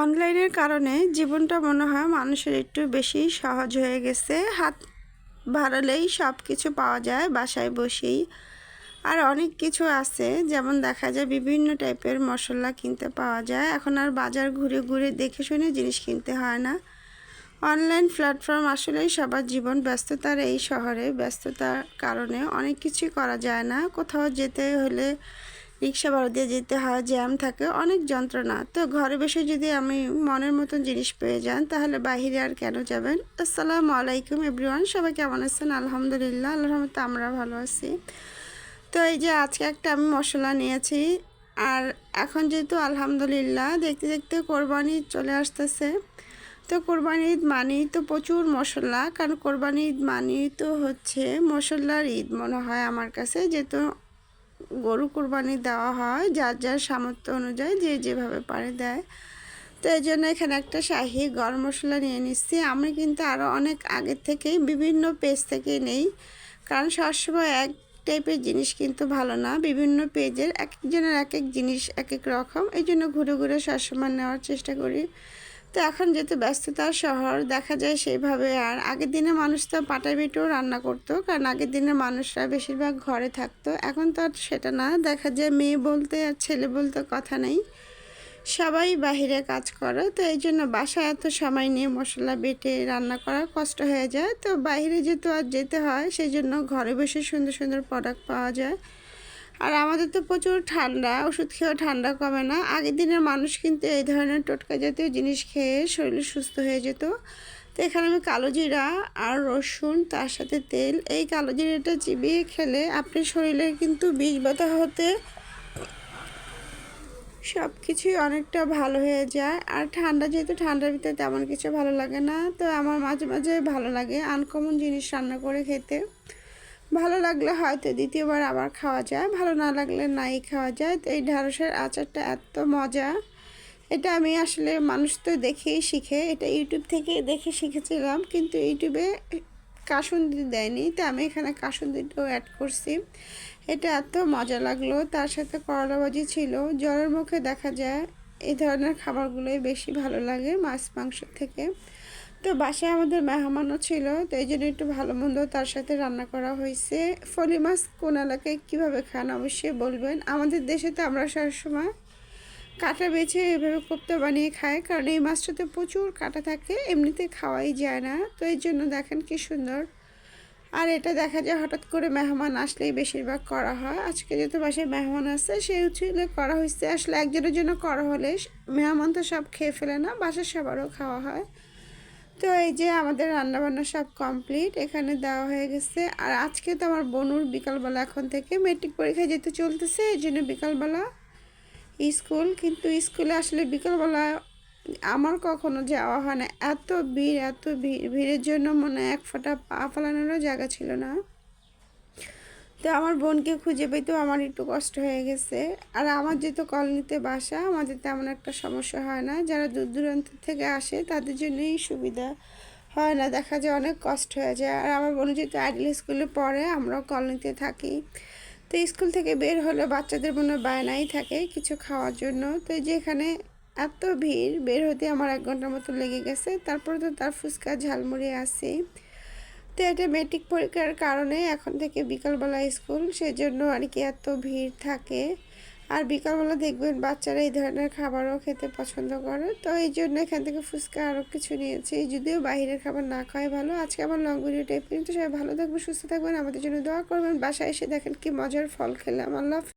অনলাইনের কারণে জীবনটা মনে হয় মানুষের একটু বেশি সহজ হয়ে গেছে। হাত বাড়ালেই সব কিছু পাওয়া যায় বাসায় বসেই। আর অনেক কিছু আছে, যেমন দেখা যায় বিভিন্ন টাইপের মশলা কিনতে পাওয়া যায়। এখন আর বাজার ঘুরে ঘুরে দেখে শুনে জিনিস কিনতে হয় না। অনলাইন প্ল্যাটফর্ম আসলেই সবার জীবন ব্যস্ততার এই শহরে ব্যস্ততার কারণে অনেক কিছুই করা যায় না। কোথাও যেতে হলে রিক্সা ভাড়া দিয়ে যেতে হয়, জ্যাম থাকে, অনেক যন্ত্রণা। তো ঘরে বসে যদি আমি মনের মতন জিনিস পেয়ে যান, তাহলে বাহিরে আর কেন যাবেন? আসসালামু আলাইকুম এভরিওয়ান, সবাই কেমন আছেন? আলহামদুলিল্লাহ, আল্লাহর রহমতে আমরা ভালো আছি। তো এই যে আজকে একটা আমি মশলা নিয়েছি। আর এখন যেহেতু আলহামদুলিল্লাহ দেখতে দেখতে কোরবানি চলে আসতেছে, তো কোরবানি ঈদ মানেই তো প্রচুর মশলা, কারণ কোরবানি ঈদ মানেই তো হচ্ছে মশলার ঈদ মনে হয় আমার কাছে। যেহেতু গরু কোরবানি দেওয়া হয় যার যার সামর্থ্য অনুযায়ী, যে যেভাবে পারে দেয়। তো এই জন্য এখানে একটা শাহি গরম মশলা নিয়ে নিচ্ছি। আমি কিন্তু আরও অনেক আগের থেকেই বিভিন্ন পেজ থেকেই নেই, কারণ সবসময় এক টাইপের জিনিস কিন্তু ভালো না। বিভিন্ন পেজের এক একজনের এক এক জিনিস এক এক রকম, এই জন্য ঘুরে ঘুরে সবসময় নেওয়ার চেষ্টা করি। তো এখন যেহেতু ব্যস্ততার শহর, দেখা যায় সেইভাবে। আর আগের দিনে মানুষ তো পাটায় বেটেও রান্না করতো, কারণ আগের দিনের মানুষরা বেশিরভাগ ঘরে থাকতো। এখন তো আর সেটা না, দেখা যায় মেয়ে বলতে আর ছেলে বলতে কথা নেই, সবাই বাহিরে কাজ করে। তো এই জন্য বাসায় এত সময় নিয়ে মশলা বেটে রান্না করা কষ্ট হয়ে যায়। তো বাইরে যেহেতু আর যেতে হয়, সেই জন্য ঘরে বসে সুন্দর সুন্দর প্রোডাক্ট পাওয়া যায়। আর আমাদের তো প্রচুর ঠান্ডা, ওষুধ খেয়েও ঠান্ডা কমে না। আগের দিনের মানুষ কিন্তু এই ধরনের টোটকা জাতীয় জিনিস খেয়ে শরীর সুস্থ হয়ে যেত। তো এখানে আমি কালো জিরা আর রসুন, তার সাথে তেল, এই কালো জিরাটা চিবিয়ে খেলে আপনার শরীরে কিন্তু বিষ ব্যথা হতে সব কিছুই অনেকটা ভালো হয়ে যায়। আর ঠান্ডা, যেহেতু ঠান্ডার ভিতরে তেমন কিছু ভালো লাগে না, তো আমার মাঝে মাঝে ভালো লাগে আনকমন জিনিস রান্না করে খেতে। ভালো লাগলে হয়তো দ্বিতীয়বার আবার খাওয়া যায়, ভালো না লাগলে নাই খাওয়া যায়। তো এই ঢ্যাঁড়সের আচারটা এত মজা, এটা আমি আসলে মানুষ তো দেখেই শিখে, এটা ইউটিউব থেকে দেখে শিখেছিলাম, কিন্তু ইউটিউবে কাসুন্দি দেয়নি, তো আমি এখানে কাসুন্দিটাও অ্যাড করছি। এটা এত মজা লাগলো, তার সাথে করলা ভাজি ছিল। জ্বরের মুখে দেখা যায় এই ধরনের খাবারগুলোই বেশি ভালো লাগে মাছ মাংস থেকে। তো বাসায় আমাদের মেহমানও ছিল, তো এই জন্য একটু ভালো মন্দ তার সাথে রান্না করা হয়েছে। ফলি মাছ কোন এলাকায় কীভাবে খান অবশ্যই বলবেন। আমাদের দেশে তো আমরা সবসময় কাঁটা বেছে এভাবে কোপ্তা বানিয়ে খাই, কারণ এই মাছটাতে প্রচুর কাঁটা থাকে, এমনিতে খাওয়াই যায় না। তো এই জন্য দেখেন কি সুন্দর। আর এটা দেখা যায় হঠাৎ করে মেহমান আসলেই বেশিরভাগ করা হয়। আজকে যেহেতু বাসায় মেহমান আছে, সেই হচ্ছে করা হয়েছে। আসলে একজনের জন্য করা হলে মেহমান তো সব খেয়ে ফেলে না, বাসার সবারও খাওয়া হয়। তো এই যে আমাদের রান্নাবান্না সব কমপ্লিট, এখানে দেওয়া হয়ে গেছে। আর আজকে তো আমার বোনুর বিকালবেলা, এখন থেকে মেট্রিক পরীক্ষা যেতে চলতেছে, এই জন্য বিকালবেলা স্কুল। কিন্তু স্কুলে আসলে বিকালবেলা আমার কখনো যাওয়া হয় না, এত ভিড় এত ভিড়, ভিড়ের জন্য মনে এক ফোঁটা পা ফেলানোরও জায়গা ছিল না। তো আমার বোনকে খুঁজে পেতেও আমার একটু কষ্ট হয়ে গেছে। আর আমার যেহেতু কলোনিতে বাসা, আমাদের তেমন একটা সমস্যা হয় না। যারা দূর দূরান্ত থেকে আসে তাদের জন্যই সুবিধা হয় না, দেখা যায় অনেক কষ্ট হয়ে যায়। আর আমার বোন যেহেতু আইডিয়াল স্কুলে পড়ে, আমরাও কলোনিতে থাকি। তো স্কুল থেকে বের হলে বাচ্চাদের মনে বায়নাই থাকে কিছু খাওয়ার জন্য। তো যেখানে এত ভিড়, বের হতে আমার 1 ঘন্টার মতো লেগে গেছে। তারপরে তো তার ফুচকা ঝালমুড়ি আছে। তো এটা মেট্রিক পরীক্ষার কারণে এখন থেকে বিকালবেলা স্কুল, সেজন্য আর কি এত ভিড় থাকে। আর বিকালবেলা দেখবেন বাচ্চারা এই ধরনের খাবারও খেতে পছন্দ করে। তো এই জন্য এখান থেকে ফুচকা আরও কিছু নিয়েছি, যদিও বাইরের খাবার না খাওয়াই ভালো। আজকে আমার লং ভিডিওটা এই পর্যন্ত। সবাই ভালো থাকবেন, সুস্থ থাকবেন, আমাদের জন্য দোয়া করবেন। বাসায় এসে দেখেন কি মজার ফল খেলাম। আল্লাহ।